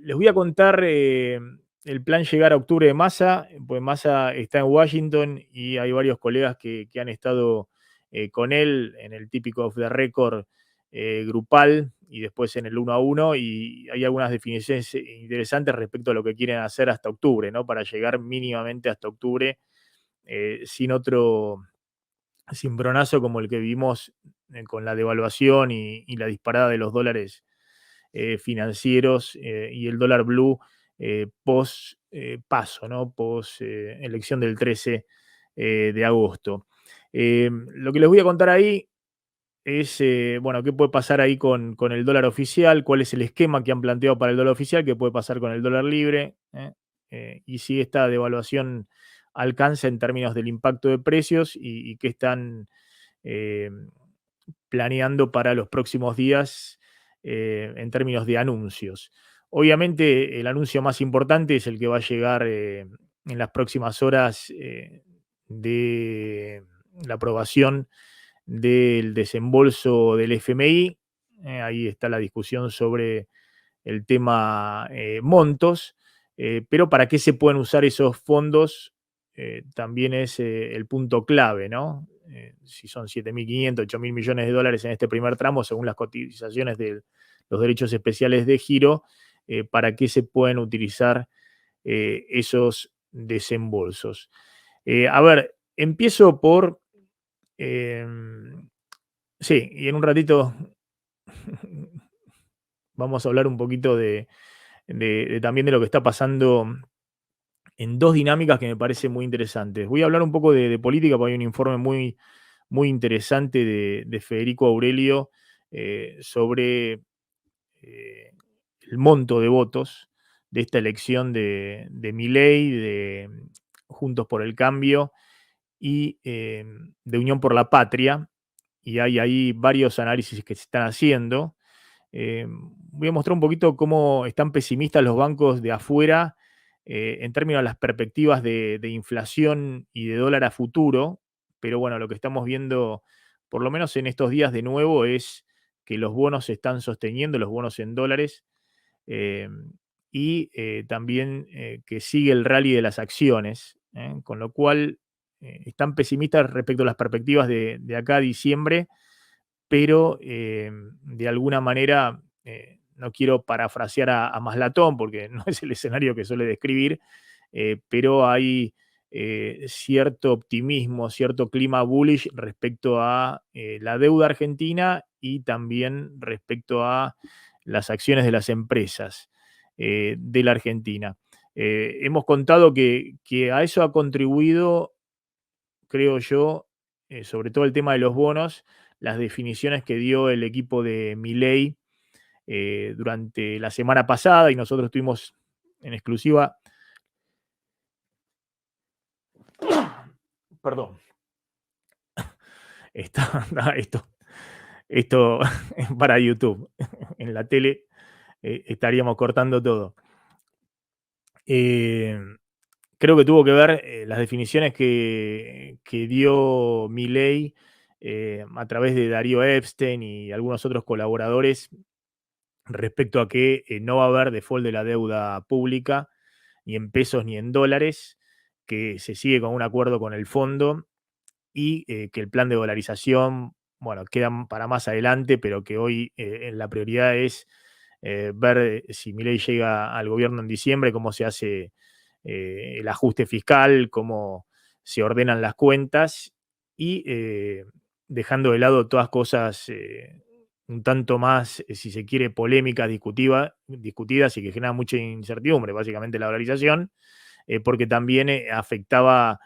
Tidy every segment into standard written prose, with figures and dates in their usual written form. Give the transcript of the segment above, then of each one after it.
Les voy a contar el plan llegar a octubre de Massa, pues Massa está en Washington y hay varios colegas que han estado con él en el típico off the record grupal y después en el uno a uno, y hay algunas definiciones interesantes respecto a lo que quieren hacer hasta octubre, ¿no? Para llegar mínimamente hasta octubre sin otro cimbronazo como el que vimos con la devaluación y la disparada de los dólares financieros y el dólar blue post paso, ¿no? Post elección del 13 de agosto. Lo que les voy a contar ahí es, bueno, qué puede pasar ahí con el dólar oficial, cuál es el esquema que han planteado para el dólar oficial, qué puede pasar con el dólar libre, y si esta devaluación alcanza en términos del impacto de precios y qué están eh, planeando para los próximos días en términos de anuncios. Obviamente, el anuncio más importante es el que va a llegar en las próximas horas de la aprobación del desembolso del FMI. Ahí está la discusión sobre el tema montos, pero para qué se pueden usar esos fondos también es el punto clave, ¿no? Si son 7.500, 8.000 millones de dólares en este primer tramo, según las cotizaciones de los derechos especiales de giro, para qué se pueden utilizar esos desembolsos. A ver, empiezo por... sí, y en un ratito vamos a hablar un poquito también de lo que está pasando en dos dinámicas que me parecen muy interesantes. Voy a hablar un poco de política, porque hay un informe muy interesante de Federico Aurelio sobre el monto de votos de esta elección de Milei, de Juntos por el Cambio y de Unión por la Patria. Y hay ahí varios análisis que se están haciendo. Voy a mostrar un poquito cómo están pesimistas los bancos de afuera en términos de las perspectivas de inflación y de dólar a futuro, pero bueno, lo que estamos viendo, por lo menos en estos días de nuevo, es que los bonos se están sosteniendo, los bonos en dólares, eh, y también que sigue el rally de las acciones, con lo cual están pesimistas respecto a las perspectivas de acá a diciembre, pero de alguna manera, no quiero parafrasear a Maslatón, porque no es el escenario que suele describir, pero hay cierto optimismo, cierto clima bullish respecto a la deuda argentina y también respecto a las acciones de las empresas de la Argentina. Hemos contado que a eso ha contribuido, creo yo, sobre todo el tema de los bonos, las definiciones que dio el equipo de Milei durante la semana pasada, y nosotros tuvimos en exclusiva, perdón, esto es para YouTube, en la tele estaríamos cortando todo. Eh, Creo que tuvo que ver las definiciones que dio Milei a través de Darío Epstein y algunos otros colaboradores respecto a que no va a haber default de la deuda pública, ni en pesos ni en dólares, que se sigue con un acuerdo con el fondo y que el plan de dolarización, bueno, queda para más adelante, pero que hoy la prioridad es ver si Milei llega al gobierno en diciembre, cómo se hace el ajuste fiscal, cómo se ordenan las cuentas y dejando de lado todas cosas un tanto más, si se quiere, polémicas, discutidas y que generan mucha incertidumbre, básicamente la dolarización, porque también afectaba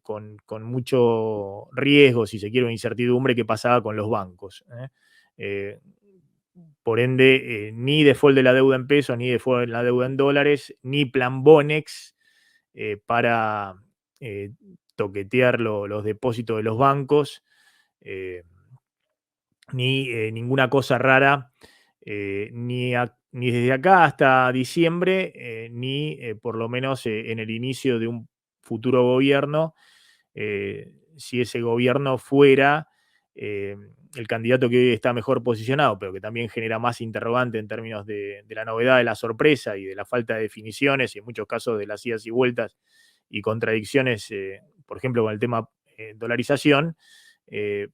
con mucho riesgo, si se quiere, o incertidumbre que pasaba con los bancos. Eh, por ende, ni default de la deuda en pesos, ni default de la deuda en dólares, ni plan Bonex para toquetear los depósitos de los bancos, eh, ni ninguna cosa rara, ni desde acá hasta diciembre, ni por lo menos en el inicio de un futuro gobierno, si ese gobierno fuera el candidato que hoy está mejor posicionado, pero que también genera más interrogante en términos de la novedad, de la sorpresa y de la falta de definiciones, y en muchos casos de las idas y vueltas y contradicciones, por ejemplo, con el tema dolarización.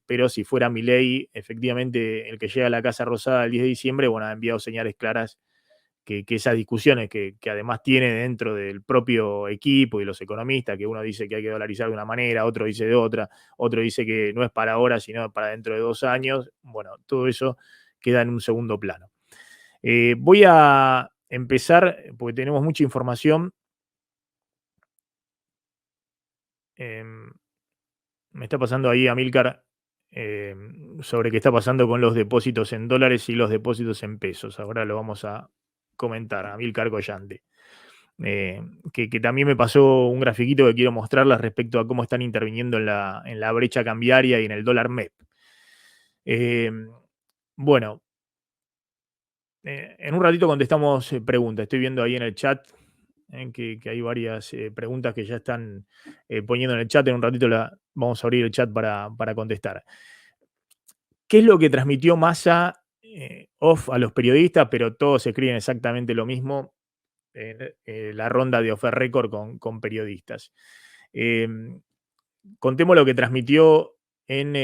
Pero si fuera Milei efectivamente el que llega a la Casa Rosada el 10 de diciembre, bueno, ha enviado señales claras que esas discusiones que además tiene dentro del propio equipo y los economistas, que uno dice que hay que dolarizar de una manera, otro dice de otra, otro dice que no es para ahora, sino para dentro de 2 años, bueno, todo eso queda en un segundo plano. Voy a empezar, porque tenemos mucha información. Me está pasando ahí, Amílcar, sobre qué está pasando con los depósitos en dólares y los depósitos en pesos. Ahora lo vamos a comentar, Amílcar Collante. Que también me pasó un grafiquito que quiero mostrarles respecto a cómo están interviniendo en la brecha cambiaria y en el dólar MEP. Bueno, en un ratito contestamos preguntas. Estoy viendo ahí en el chat que hay varias preguntas que ya están poniendo en el chat. En un ratito vamos a abrir el chat para contestar. ¿Qué es lo que transmitió Massa off a los periodistas? Pero todos escriben exactamente lo mismo. La ronda de off the record con periodistas. Contemos lo que transmitió en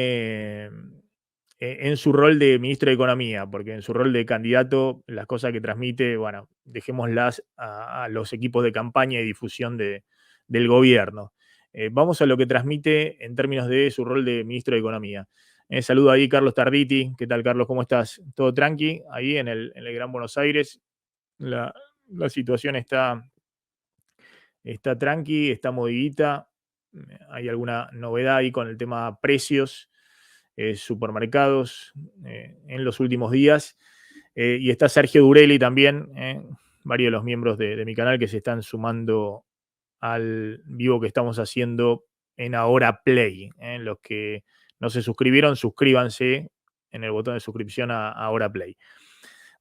su rol de ministro de Economía, porque en su rol de candidato, las cosas que transmite, bueno, dejémoslas a los equipos de campaña y difusión del gobierno. Vamos a lo que transmite en términos de su rol de ministro de Economía. Saludo ahí, Carlos Tarditi. ¿Qué tal, Carlos? ¿Cómo estás? ¿Todo tranqui? Ahí en el Gran Buenos Aires. La situación está tranqui, está movidita. Hay alguna novedad ahí con el tema precios, supermercados en los últimos días. Y está Sergio Durelli también, varios de los miembros de mi canal que se están sumando al vivo que estamos haciendo en Ahora Play. Los que no se suscribieron, suscríbanse en el botón de suscripción a Ahora Play.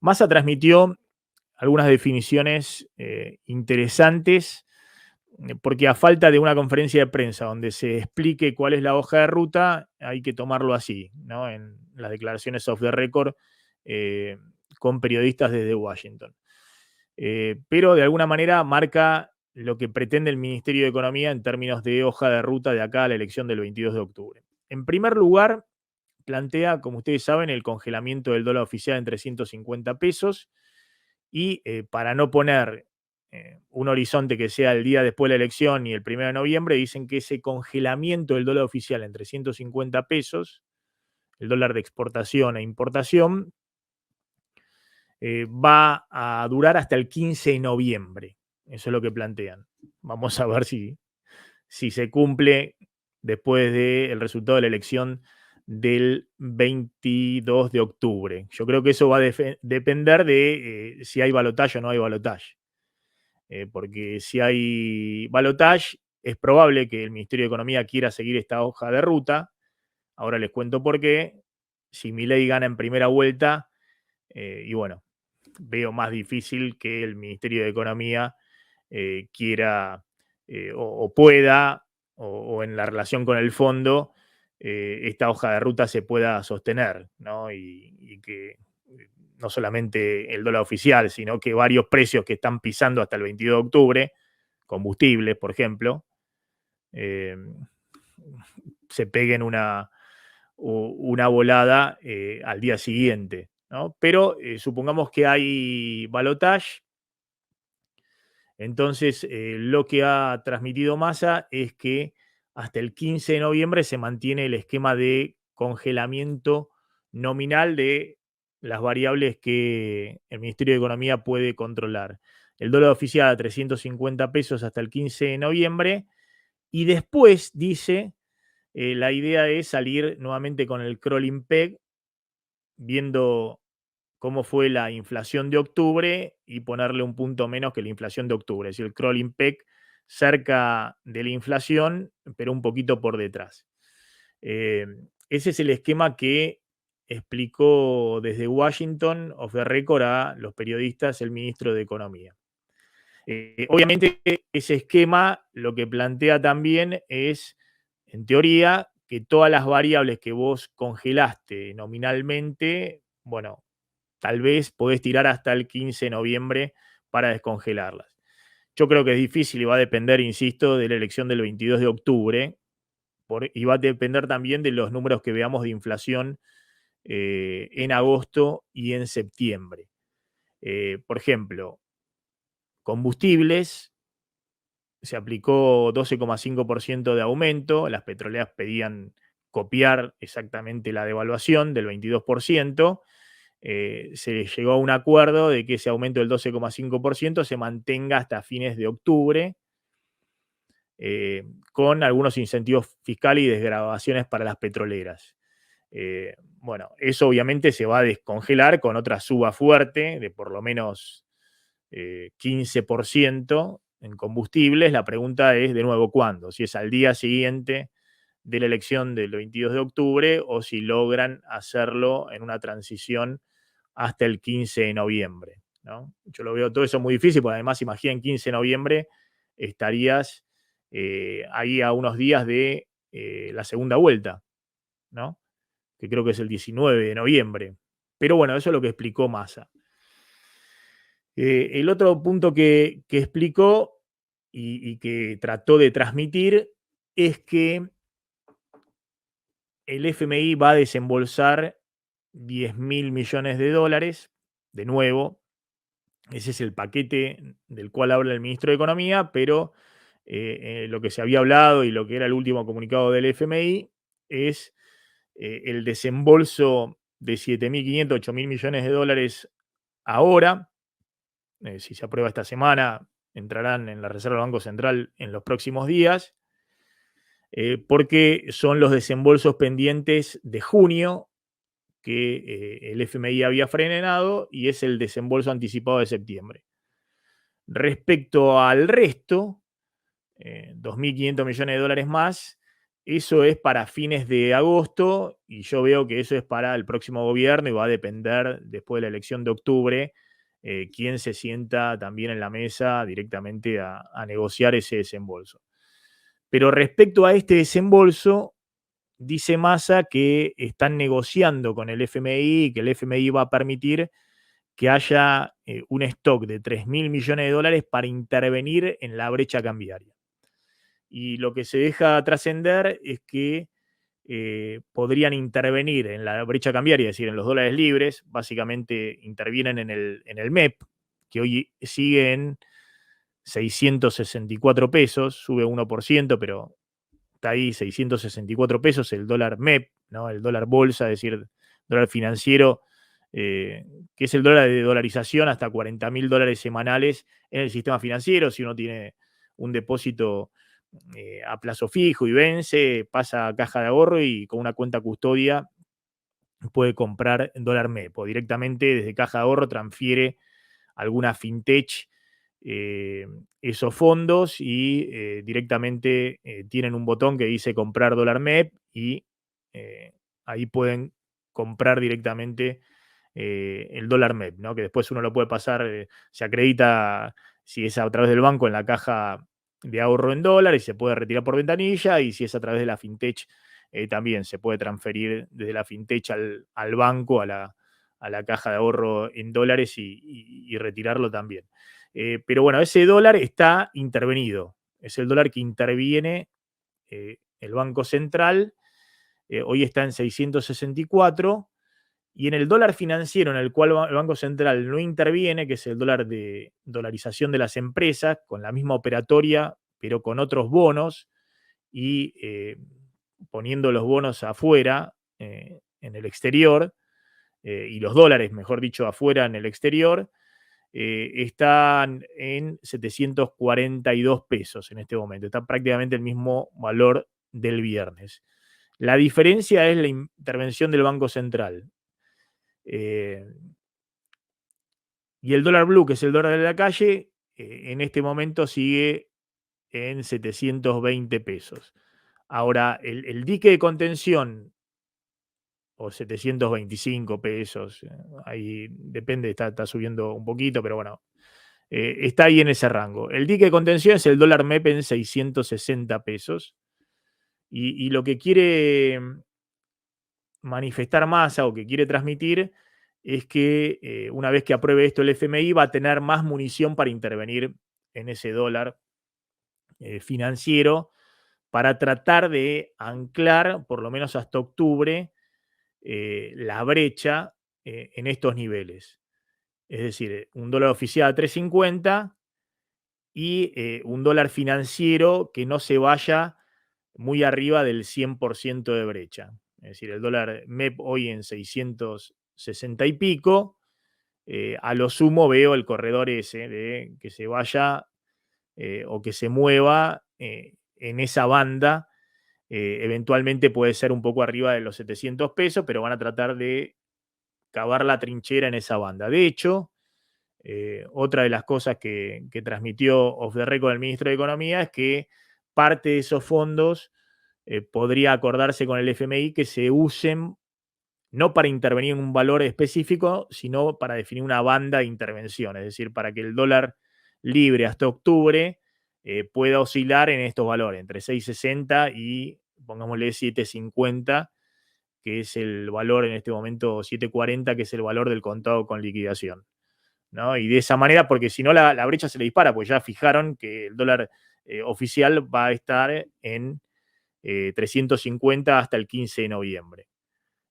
Massa transmitió algunas definiciones interesantes, porque a falta de una conferencia de prensa donde se explique cuál es la hoja de ruta, hay que tomarlo así, ¿no? En las declaraciones off the record con periodistas desde Washington. Pero de alguna manera marca lo que pretende el Ministerio de Economía en términos de hoja de ruta de acá a la elección del 22 de octubre. En primer lugar, plantea, como ustedes saben, el congelamiento del dólar oficial en 350 pesos y para no poner un horizonte que sea el día después de la elección y el 1 de noviembre, dicen que ese congelamiento del dólar oficial en 350 pesos, el dólar de exportación e importación, va a durar hasta el 15 de noviembre. Eso es lo que plantean. Vamos a ver si se cumple después del resultado de la elección del 22 de octubre. Yo creo que eso va a depender de si hay balotaje o no hay balotaje. Porque si hay balotaje, es probable que el Ministerio de Economía quiera seguir esta hoja de ruta. Ahora les cuento por qué. Si Milei gana en primera vuelta, y bueno, veo más difícil que el Ministerio de Economía quiera o pueda, o en la relación con el fondo, esta hoja de ruta se pueda sostener, ¿no? Y que no solamente el dólar oficial, sino que varios precios que están pisando hasta el 22 de octubre, combustibles, por ejemplo, se peguen una volada al día siguiente, ¿no? Pero supongamos que hay balotaje. Entonces, lo que ha transmitido Massa es que hasta el 15 de noviembre se mantiene el esquema de congelamiento nominal de las variables que el Ministerio de Economía puede controlar. El dólar oficial a 350 pesos hasta el 15 de noviembre. Y después, dice, la idea es salir nuevamente con el crawling peg, viendo cómo fue la inflación de octubre y ponerle un punto menos que la inflación de octubre. Es decir, el crawling peg cerca de la inflación, pero un poquito por detrás. Ese es el esquema que explicó desde Washington, off the record, a los periodistas el ministro de Economía. Obviamente, ese esquema lo que plantea también es, en teoría, que todas las variables que vos congelaste nominalmente, bueno, tal vez podés tirar hasta el 15 de noviembre para descongelarlas. Yo creo que es difícil y va a depender, insisto, de la elección del 22 de octubre y va a depender también de los números que veamos de inflación en agosto y en septiembre. Por ejemplo, combustibles, se aplicó 12,5% de aumento, las petroleras pedían copiar exactamente la devaluación del 22%, se llegó a un acuerdo de que ese aumento del 12,5% se mantenga hasta fines de octubre, con algunos incentivos fiscales y desgravaciones para las petroleras. Bueno, eso obviamente se va a descongelar con otra suba fuerte de por lo menos 15% en combustibles. La pregunta es de nuevo cuándo, si es al día siguiente de la elección del 22 de octubre o si logran hacerlo en una transición hasta el 15 de noviembre, ¿no? Yo lo veo todo eso muy difícil, porque además, imaginen, 15 de noviembre estarías ahí a unos días de la segunda vuelta, ¿no? Que creo que es el 19 de noviembre. Pero bueno, eso es lo que explicó Massa. El otro punto que explicó y que trató de transmitir es que el FMI va a desembolsar 10.000 millones de dólares, de nuevo. Ese es el paquete del cual habla el ministro de Economía, pero lo que se había hablado y lo que era el último comunicado del FMI es el desembolso de 7.500, 8.000 millones de dólares ahora. Si se aprueba esta semana, entrarán en la Reserva del Banco Central en los próximos días, porque son los desembolsos pendientes de junio que el FMI había frenado y es el desembolso anticipado de septiembre. Respecto al resto, 2.500 millones de dólares más, eso es para fines de agosto y yo veo que eso es para el próximo gobierno y va a depender después de la elección de octubre quién se sienta también en la mesa directamente a negociar ese desembolso. Pero respecto a este desembolso, dice Massa que están negociando con el FMI y que el FMI va a permitir que haya un stock de 3.000 millones de dólares para intervenir en la brecha cambiaria. Y lo que se deja trascender es que podrían intervenir en la brecha cambiaria, es decir, en los dólares libres. Básicamente intervienen en el MEP, que hoy sigue en 664 pesos, sube 1%, pero está ahí 664 pesos el dólar MEP, ¿no? El dólar bolsa, es decir, dólar financiero, que es el dólar de dolarización hasta 40.000 dólares semanales en el sistema financiero. Si uno tiene un depósito a plazo fijo y vence, pasa a caja de ahorro y con una cuenta custodia puede comprar en dólar MEP o directamente desde caja de ahorro transfiere alguna fintech esos fondos y directamente tienen un botón que dice comprar dólar MEP y ahí pueden comprar directamente el dólar MEP, ¿no? Que después uno lo puede pasar, se acredita si es a través del banco en la caja de ahorro en dólares y se puede retirar por ventanilla, y si es a través de la fintech también se puede transferir desde la fintech al banco, a la caja de ahorro en dólares y retirarlo también. Pero bueno, ese dólar está intervenido, es el dólar que interviene el Banco Central, hoy está en 664, y en el dólar financiero en el cual el Banco Central no interviene, que es el dólar de dolarización de las empresas, con la misma operatoria, pero con otros bonos, y poniendo los bonos afuera, en el exterior, y los dólares, mejor dicho, afuera en el exterior, están en 742 pesos en este momento. Está prácticamente el mismo valor del viernes. La diferencia es la intervención del Banco Central. Y el dólar blue, que es el dólar de la calle, en este momento sigue en 720 pesos. Ahora, el dique de contención, o 725 pesos, ahí depende, está subiendo un poquito, pero bueno, está ahí en ese rango. El dique de contención es el dólar MEP en 660 pesos. Y lo que quiere manifestar Massa o que quiere transmitir es que una vez que apruebe esto el FMI va a tener más munición para intervenir en ese dólar financiero para tratar de anclar, por lo menos hasta octubre, la brecha en estos niveles. Es decir, un dólar oficial a 3.50 y un dólar financiero que no se vaya muy arriba del 100% de brecha. Es decir, el dólar MEP hoy en 660 y pico, a lo sumo veo el corredor ese de que se vaya o que se mueva en esa banda. Eventualmente puede ser un poco arriba de los 700 pesos, pero van a tratar de cavar la trinchera en esa banda. De hecho, otra de las cosas que transmitió off the record el ministro de Economía es que parte de esos fondos podría acordarse con el FMI que se usen no para intervenir en un valor específico, sino para definir una banda de intervención, es decir, para que el dólar libre hasta octubre pueda oscilar en estos valores, entre 6.60 y pongámosle 7.50, que es el valor en este momento, 7.40, que es el valor del contado con liquidación, ¿no? Y de esa manera, porque si no la brecha se le dispara, pues ya fijaron que el dólar oficial va a estar en 350 hasta el 15 de noviembre.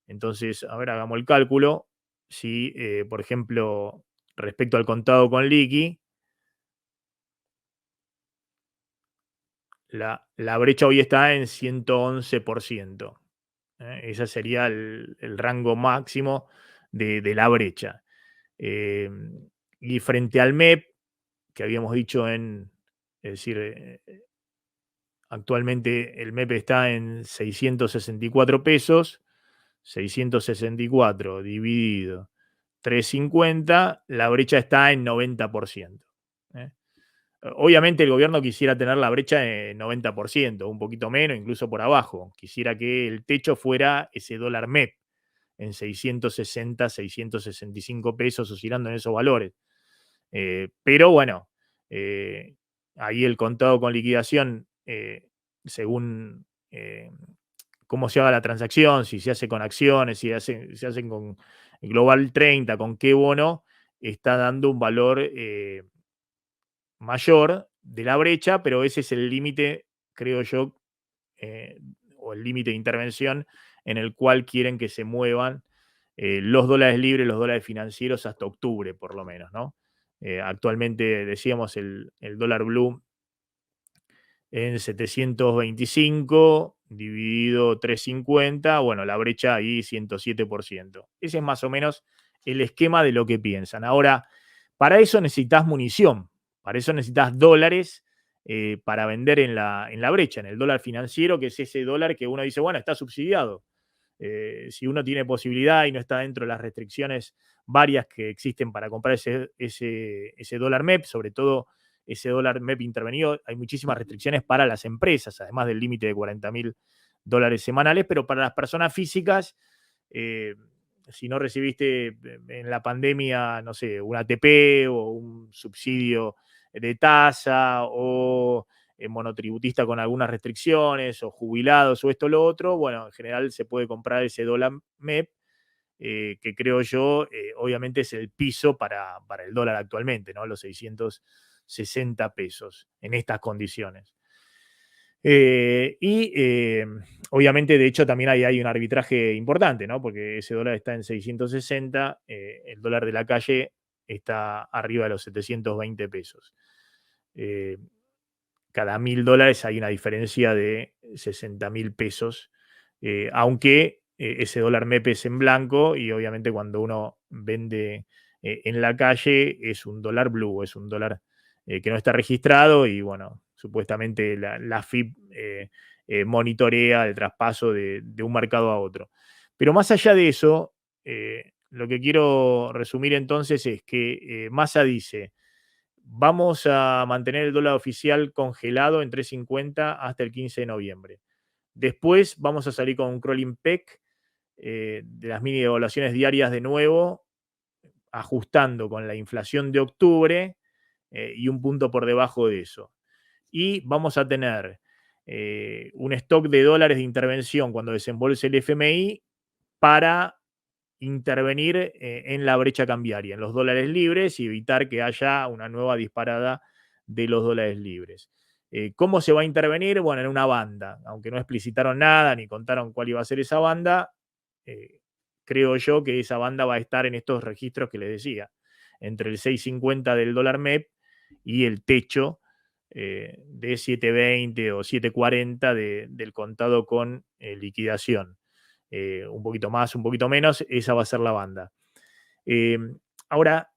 Entonces, a ver, hagamos el cálculo. Si, por ejemplo, respecto al contado con liqui, la brecha hoy está en 111%. Ese sería el rango máximo de la brecha. Y frente al MEP, que habíamos dicho es decir, actualmente el MEP está en 664 pesos, 664 dividido 350, la brecha está en 90%. ¿eh? Obviamente el gobierno quisiera tener la brecha en 90%, un poquito menos, incluso por abajo. Quisiera que el techo fuera ese dólar MEP en 660, 665 pesos, oscilando en esos valores. Pero bueno, ahí el contado con liquidación, según cómo se haga la transacción, si se hace con acciones, si se hacen con Global 30, con qué bono, está dando un valor mayor de la brecha, pero ese es el límite, creo yo, eh, o el límite de intervención en el cual quieren que se muevan los dólares libres, los dólares financieros hasta octubre, por lo menos, ¿no? Actualmente, decíamos, el dólar blue en 725 dividido 350, bueno, la brecha ahí 107%. Ese es más o menos el esquema de lo que piensan. Ahora, para eso necesitas munición, para eso necesitas dólares para vender en la brecha, en el dólar financiero, que es ese dólar que uno dice, bueno, está subsidiado. Si uno tiene posibilidad y no está dentro de las restricciones varias que existen para comprar ese dólar MEP, sobre todo ese dólar MEP intervenido, hay muchísimas restricciones para las empresas, además del límite de 40.000 dólares semanales, pero para las personas físicas, eh, si no recibiste en la pandemia, no sé, un ATP o un subsidio de tasa o monotributista con algunas restricciones o jubilados o esto o lo otro, bueno, en general se puede comprar ese dólar MEP, que creo yo, obviamente es el piso para el dólar actualmente, ¿no? Los 660 pesos en estas condiciones. Obviamente, de hecho, también hay un arbitraje importante, ¿no? Porque ese dólar está en 660, el dólar de la calle está arriba de los 720 pesos. Cada $1.000 hay una diferencia de 60.000 pesos, aunque ese dólar MEP es en blanco y obviamente cuando uno vende en la calle es un dólar blue, es un dólar que no está registrado y bueno, supuestamente la FIP monitorea el traspaso de un mercado a otro. Pero más allá de eso, lo que quiero resumir entonces es que Massa dice, vamos a mantener el dólar oficial congelado en 3.50 hasta el 15 de noviembre. Después vamos a salir con un crawling peg de las mini devaluaciones diarias de nuevo, ajustando con la inflación de octubre y un punto por debajo de eso. Y vamos a tener un stock de dólares de intervención cuando desembolse el FMI para intervenir en la brecha cambiaria, en los dólares libres y evitar que haya una nueva disparada de los dólares libres. ¿Cómo se va a intervenir? Bueno, en una banda, aunque no explicitaron nada ni contaron cuál iba a ser esa banda, eh, creo yo que esa banda va a estar en estos registros que les decía, entre el 6.50 del dólar MEP y el techo de 7.20 o 7.40 del contado con liquidación. Un poquito más, un poquito menos, esa va a ser la banda. Ahora,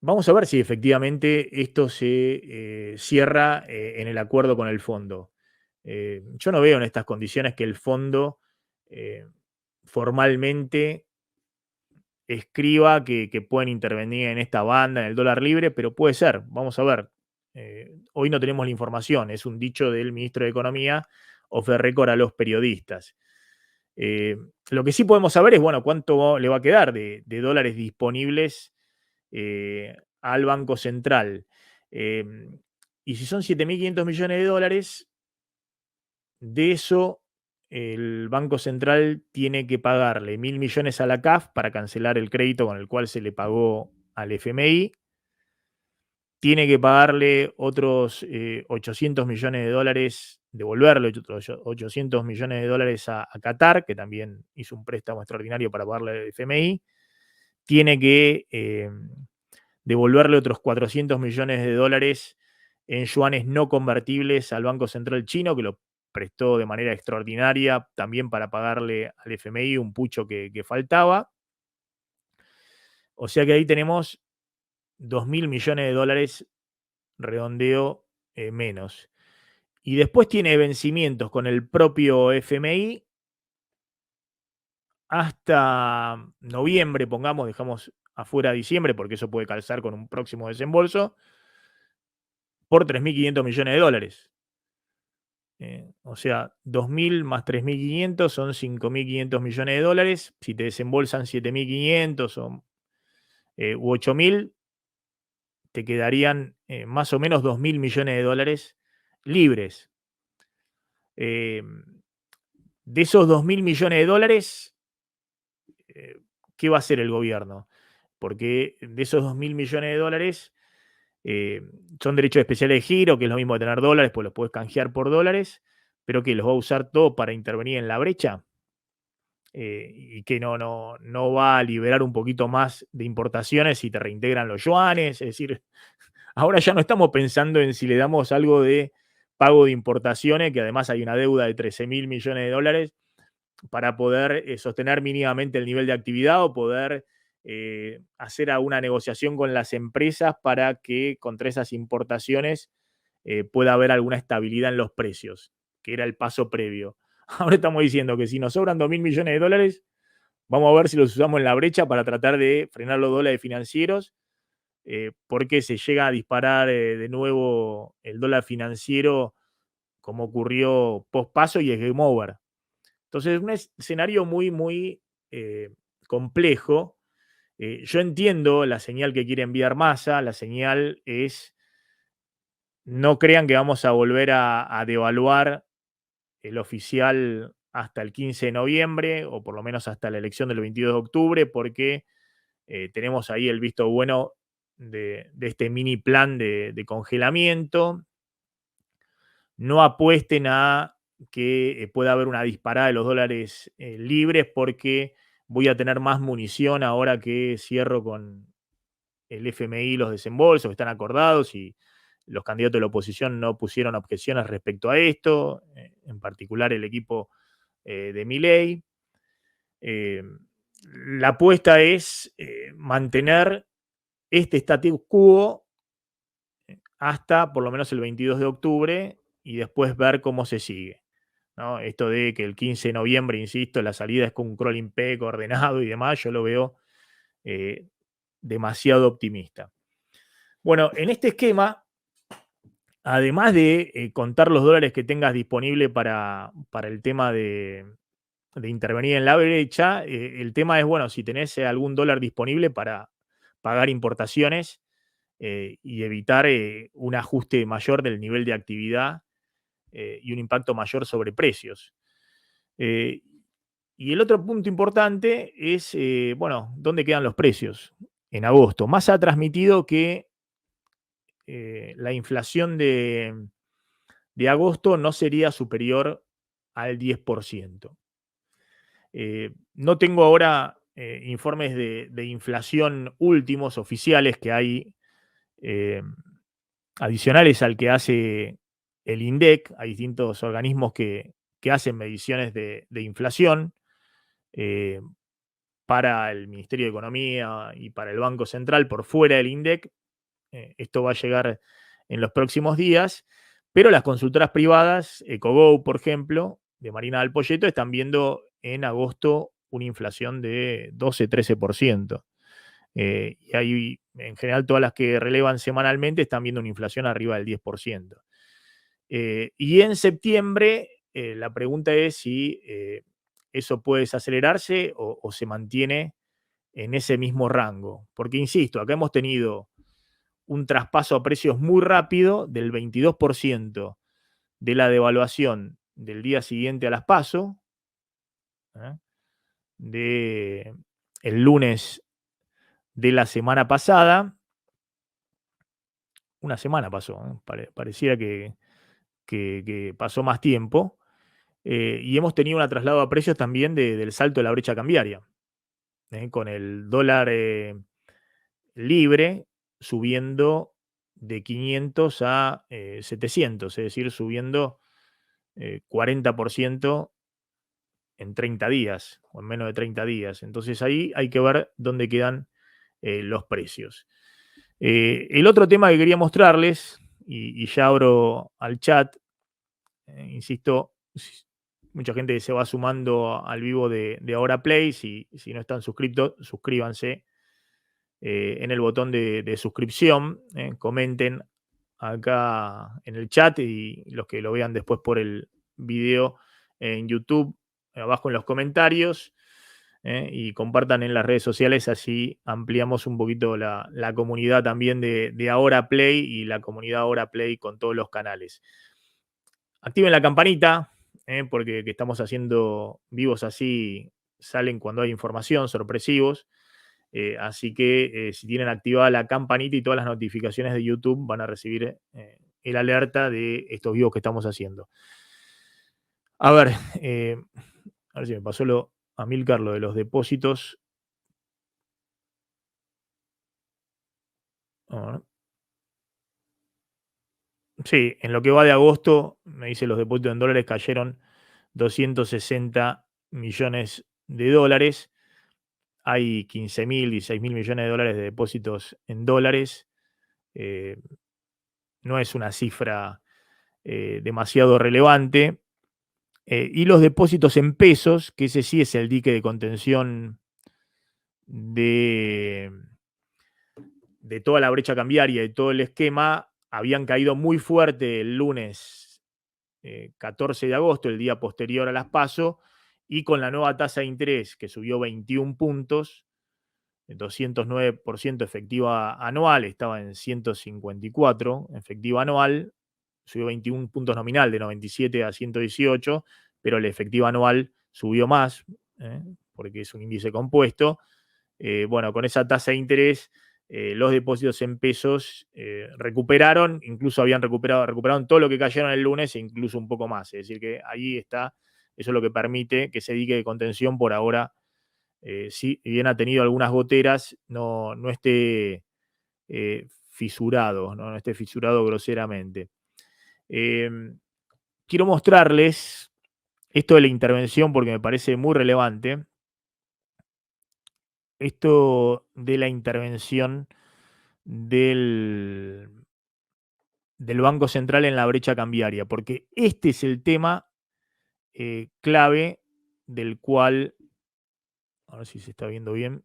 vamos a ver si efectivamente esto se cierra en el acuerdo con el fondo. Yo no veo en estas condiciones que el fondo formalmente escriba que pueden intervenir en esta banda, en el dólar libre, pero puede ser, vamos a ver. Hoy no tenemos la información, es un dicho del ministro de Economía, off the record a los periodistas. Lo que sí podemos saber es, bueno, cuánto le va a quedar de dólares disponibles al Banco Central. Y si son 7.500 millones de dólares, de eso el Banco Central tiene que pagarle 1.000 millones a la CAF para cancelar el crédito con el cual se le pagó al FMI. Tiene que pagarle otros 800 millones de dólares, devolverle otros 800 millones de dólares a Qatar, que también hizo un préstamo extraordinario para pagarle al FMI. Tiene que devolverle otros 400 millones de dólares en yuanes no convertibles al Banco Central chino, que lo prestó de manera extraordinaria también para pagarle al FMI un pucho que faltaba. O sea que ahí tenemos 2.000 millones de dólares, redondeo, menos. Y después tiene vencimientos con el propio FMI hasta noviembre, pongamos, dejamos afuera diciembre, porque eso puede calzar con un próximo desembolso, por 3.500 millones de dólares. O sea, 2.000 más 3.500 son 5.500 millones de dólares. Si te desembolsan 7.500 u 8.000, te quedarían más o menos 2.000 millones de dólares libres. De esos 2.000 millones de dólares, ¿qué va a hacer el gobierno? Porque de esos 2.000 millones de dólares son derechos especiales de giro, que es lo mismo que tener dólares, pues los puedes canjear por dólares, pero que los va a usar todo para intervenir en la brecha. Y que no va a liberar un poquito más de importaciones si te reintegran los yuanes. Es decir, ahora ya no estamos pensando en si le damos algo de pago de importaciones, que además hay una deuda de 13.000 millones de dólares, para poder sostener mínimamente el nivel de actividad o poder hacer alguna negociación con las empresas para que contra esas importaciones pueda haber alguna estabilidad en los precios, que era el paso previo. Ahora estamos diciendo que si nos sobran 2.000 millones de dólares, vamos a ver si los usamos en la brecha para tratar de frenar los dólares financieros, porque se llega a disparar de nuevo el dólar financiero como ocurrió post paso y es game over. Entonces, un escenario muy, muy complejo. Yo entiendo la señal que quiere enviar Massa. La señal es: no crean que vamos a volver a devaluar el oficial hasta el 15 de noviembre, o por lo menos hasta la elección del 22 de octubre, porque tenemos ahí el visto bueno de este mini plan de congelamiento. No apuesten a que pueda haber una disparada de los dólares libres, porque voy a tener más munición ahora que cierro con el FMI los desembolsos que están acordados y los candidatos de la oposición no pusieron objeciones respecto a esto, en particular el equipo de Milei. La apuesta es mantener este status quo hasta por lo menos el 22 de octubre y después ver cómo se sigue, ¿no? Esto de que el 15 de noviembre, insisto, la salida es con un crawling peg ordenado y demás, yo lo veo demasiado optimista. Bueno, en este esquema, además de contar los dólares que tengas disponible para el tema de intervenir en la brecha, el tema es, bueno, si tenés algún dólar disponible para pagar importaciones, y evitar un ajuste mayor del nivel de actividad y un impacto mayor sobre precios. Eh, y el otro punto importante es, bueno, ¿dónde quedan los precios? En agosto. Massa ha transmitido que la inflación de agosto no sería superior al 10%. No tengo ahora informes de inflación últimos, oficiales, que hay eh, adicionales al que hace el INDEC. Hay distintos organismos que hacen mediciones de inflación eh, para el Ministerio de Economía y para el Banco Central por fuera del INDEC. Esto va a llegar en los próximos días, pero las consultoras privadas, EcoGo, por ejemplo, de Marina del Poyeto, están viendo en agosto una inflación de 12-13%. Y hay, en general, todas las que relevan semanalmente están viendo una inflación arriba del 10%. Y en septiembre, la pregunta es si eso puede desacelerarse o se mantiene en ese mismo rango. Porque, insisto, acá hemos tenido un traspaso a precios muy rápido del 22% de la devaluación del día siguiente a las PASO, ¿eh? De el lunes de la semana pasada. Una semana pasó, ¿eh? Pareciera que pasó más tiempo. Y hemos tenido un traslado a precios también del salto de la brecha cambiaria, con el dólar libre subiendo de 500 a 700, es decir, subiendo 40% en 30 días o en menos de 30 días. Entonces ahí hay que ver dónde quedan los precios. El otro tema que quería mostrarles, y ya abro al chat, insisto, mucha gente se va sumando al vivo de Ahora Play. Si no están suscritos, suscríbanse en el botón de suscripción. Comenten acá en el chat y los que lo vean después por el video en YouTube, abajo en los comentarios. Y compartan en las redes sociales, así ampliamos un poquito la comunidad también de Ahora Play y la comunidad Ahora Play con todos los canales. Activen la campanita, porque que estamos haciendo vivos así, salen cuando hay información, sorpresivos. Así que si tienen activada la campanita y todas las notificaciones de YouTube, van a recibir el alerta de estos vivos que estamos haciendo. A ver, a ver si me pasó a Milcar lo de los depósitos. Ah, sí, en lo que va de agosto, me dice los depósitos en dólares cayeron 260 millones de dólares. Hay 15.000, 16.000 millones de dólares de depósitos en dólares. Eh, no es una cifra demasiado relevante. Y los depósitos en pesos, que ese sí es el dique de contención de, de toda la brecha cambiaria y todo el esquema, habían caído muy fuerte el lunes 14 de agosto, el día posterior a las PASO, y con la nueva tasa de interés que subió 21 puntos, 209% efectiva anual, estaba en 154 efectiva anual, subió 21 puntos nominal de 97 a 118, pero la efectiva anual subió más, porque es un índice compuesto. Bueno, con esa tasa de interés, los depósitos en pesos recuperaron, incluso recuperaron todo lo que cayeron el lunes e incluso un poco más. Es decir, que ahí está, eso es lo que permite que ese dique de contención por ahora, si bien ha tenido algunas goteras, no esté fisurado, no esté fisurado groseramente. Quiero mostrarles esto de la intervención porque me parece muy relevante. Esto de la intervención del Banco Central en la brecha cambiaria, porque este es el tema clave del cual, a ver si se está viendo bien,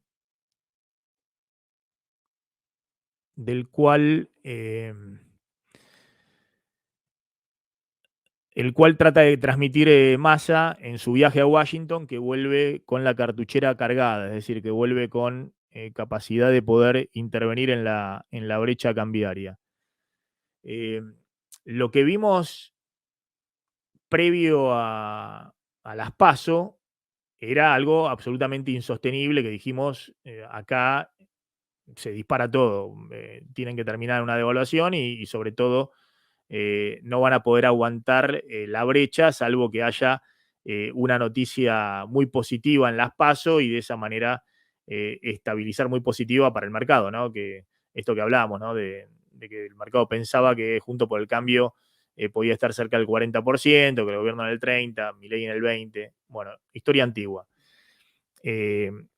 del cual el cual trata de transmitir Massa en su viaje a Washington, que vuelve con la cartuchera cargada, es decir, que vuelve con capacidad de poder intervenir en la brecha cambiaria. Lo que vimos previo a las PASO era algo absolutamente insostenible que dijimos, acá se dispara todo, tienen que terminar una devaluación y sobre todo no van a poder aguantar la brecha, salvo que haya una noticia muy positiva en las PASO y de esa manera estabilizar muy positiva para el mercado, ¿no? Que esto que hablábamos, ¿no? De que el mercado pensaba que junto por el cambio podía estar cerca del 40%, que el gobierno en el 30%, Milei en el 20%. Bueno, historia antigua. En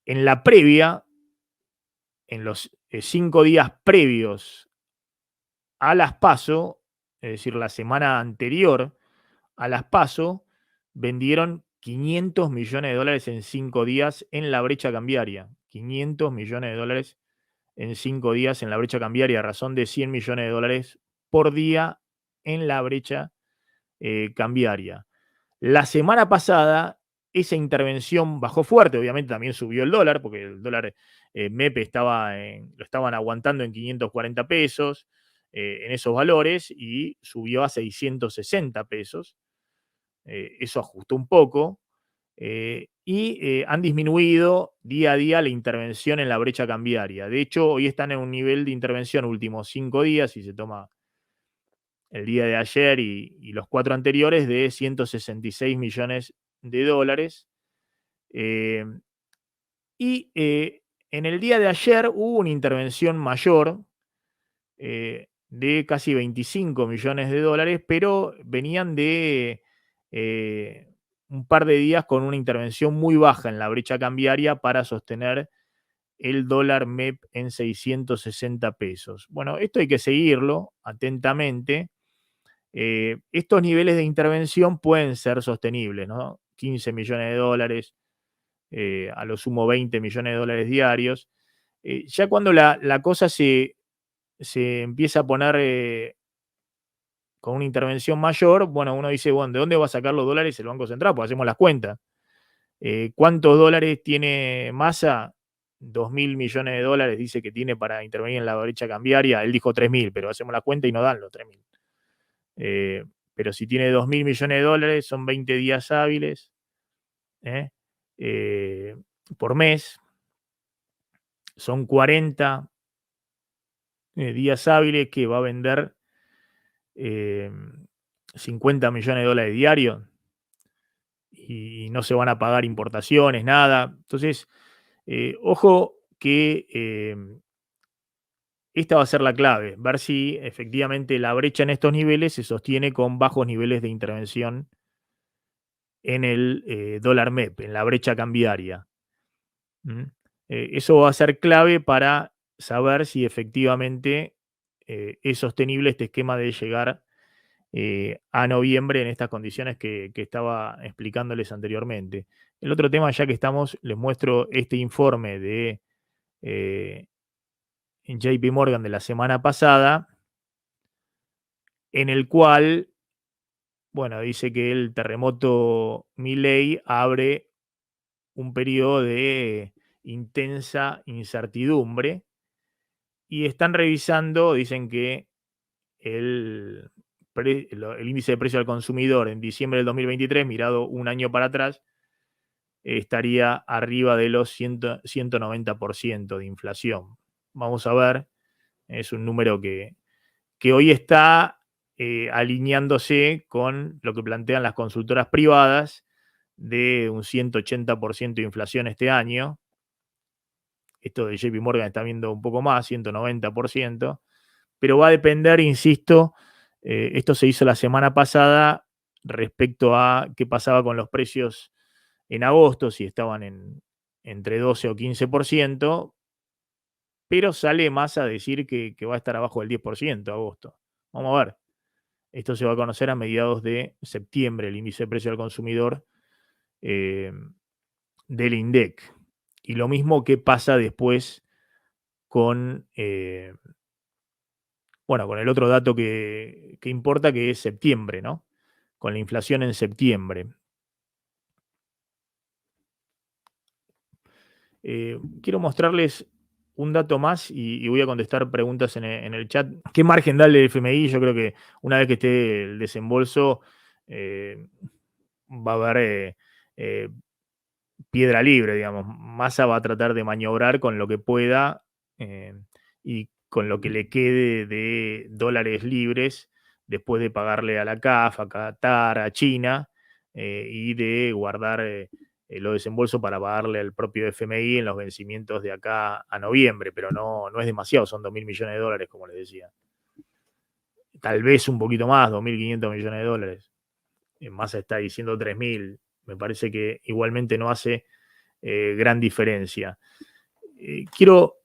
la previa, en los 5 días previos a las PASO, es decir, la semana anterior a las PASO, vendieron 500 millones de dólares en 5 días en la brecha cambiaria. 500 millones de dólares en 5 días en la brecha cambiaria, a razón de 100 millones de dólares por día en la brecha cambiaria. La semana pasada, esa intervención bajó fuerte, obviamente también subió el dólar, porque el dólar MEP lo estaban aguantando en 540 pesos, en esos valores, y subió a 660 pesos. Eso ajustó un poco. Y han disminuido día a día la intervención en la brecha cambiaria. De hecho, hoy están en un nivel de intervención últimos 5 días, si se toma el día de ayer y los 4 anteriores, de 166 millones de dólares. Eh, y en el día de ayer hubo una intervención mayor de casi 25 millones de dólares, pero venían de un par de días con una intervención muy baja en la brecha cambiaria para sostener el dólar MEP en 660 pesos. Bueno, esto hay que seguirlo atentamente. Estos niveles de intervención pueden ser sostenibles, ¿no? 15 millones de dólares, a lo sumo 20 millones de dólares diarios. Ya cuando la cosa se empieza a poner con una intervención mayor, bueno, uno dice, bueno, ¿de dónde va a sacar los dólares el Banco Central? Pues hacemos las cuentas. ¿Cuántos dólares tiene Massa? 2.000 millones de dólares dice que tiene para intervenir en la brecha cambiaria. Él dijo 3.000, pero hacemos la cuenta y no dan los 3.000. Pero si tiene 2.000 millones de dólares, son 20 días hábiles ¿eh? Por mes. Son 40 días hábiles que va a vender 50 millones de dólares diarios y no se van a pagar importaciones, nada. Entonces, ojo que esta va a ser la clave, ver si efectivamente la brecha en estos niveles se sostiene con bajos niveles de intervención en el dólar MEP, en la brecha cambiaria. ¿Mm? Eso va a ser clave para saber si efectivamente es sostenible este esquema de llegar a noviembre en estas condiciones que estaba explicándoles anteriormente. El otro tema, ya que estamos, les muestro este informe de JP Morgan de la semana pasada, en el cual, bueno, dice que el terremoto Milei abre un periodo de intensa incertidumbre y están revisando, dicen que el, el índice de precio al consumidor en diciembre del 2023, mirado un año para atrás, estaría arriba de los 190% de inflación. Vamos a ver, es un número que hoy está alineándose con lo que plantean las consultoras privadas de un 180% de inflación este año. Esto de JP Morgan está viendo un poco más, 190%, pero va a depender, insisto, esto se hizo la semana pasada respecto a qué pasaba con los precios en agosto, si estaban entre 12 o 15%, pero sale más a decir que va a estar abajo del 10% agosto. Vamos a ver. Esto se va a conocer a mediados de septiembre, el índice de precio al consumidor eh, del INDEC. Y lo mismo que pasa después con, bueno, con el otro dato que importa, que es septiembre, ¿no? Con la inflación en septiembre. Quiero mostrarles un dato más y voy a contestar preguntas en el chat. ¿Qué margen da el FMI? Yo creo que una vez que esté el desembolso, eh, va a haber eh, piedra libre, digamos. Massa va a tratar de maniobrar con lo que pueda eh, y con lo que le quede de dólares libres después de pagarle a la CAF, a Qatar, a China y de guardar los desembolsos para pagarle al propio FMI en los vencimientos de acá a noviembre, pero no es demasiado, son 2.000 millones de dólares, como les decía. Tal vez un poquito más, 2.500 millones de dólares. Massa está diciendo 3.000. Me parece que igualmente no hace gran diferencia. Quiero,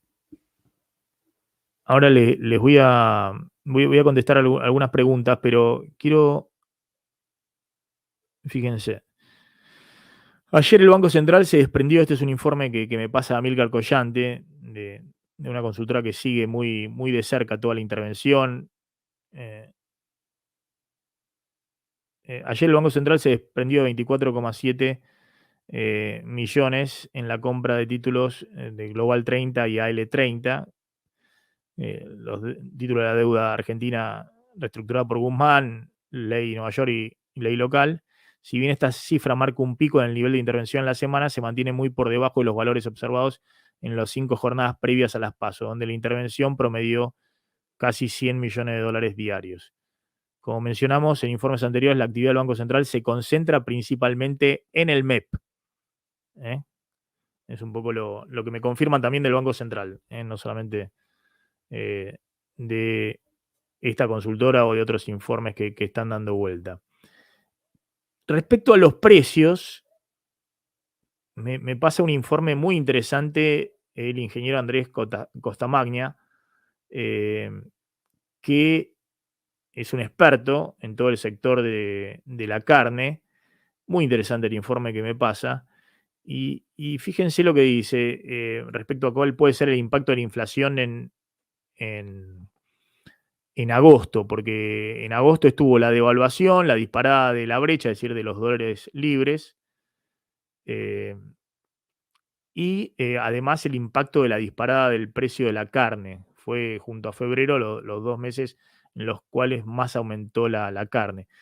ahora les voy a contestar algunas preguntas, pero quiero, fíjense, ayer el Banco Central se desprendió, este es un informe que me pasa Amílcar Collante, de una consultora que sigue muy de cerca toda la intervención. Eh, Ayer el Banco Central se desprendió de 24,7 millones en la compra de títulos de Global 30 y AL30, títulos de la deuda argentina reestructurada por Guzmán, ley Nueva York y ley local. Si bien esta cifra marca un pico en el nivel de intervención en la semana, se mantiene muy por debajo de los valores observados en las 5 jornadas previas a las PASO, donde la intervención promedió casi 100 millones de dólares diarios. Como mencionamos en informes anteriores, la actividad del Banco Central se concentra principalmente en el MEP. ¿eh? Es un poco lo que me confirman también del Banco Central, no solamente de esta consultora o de otros informes que están dando vuelta. Respecto a los precios, me pasa un informe muy interesante el ingeniero Andrés Costamagna, que es un experto en todo el sector de la carne. Muy interesante el informe que me pasa. Y fíjense lo que dice respecto a cuál puede ser el impacto de la inflación en, en agosto, porque en agosto estuvo la devaluación, la disparada de la brecha, es decir, de los dólares libres, eh, y además el impacto de la disparada del precio de la carne. Fue junto a febrero los 2 meses en los cuales más aumentó la carne.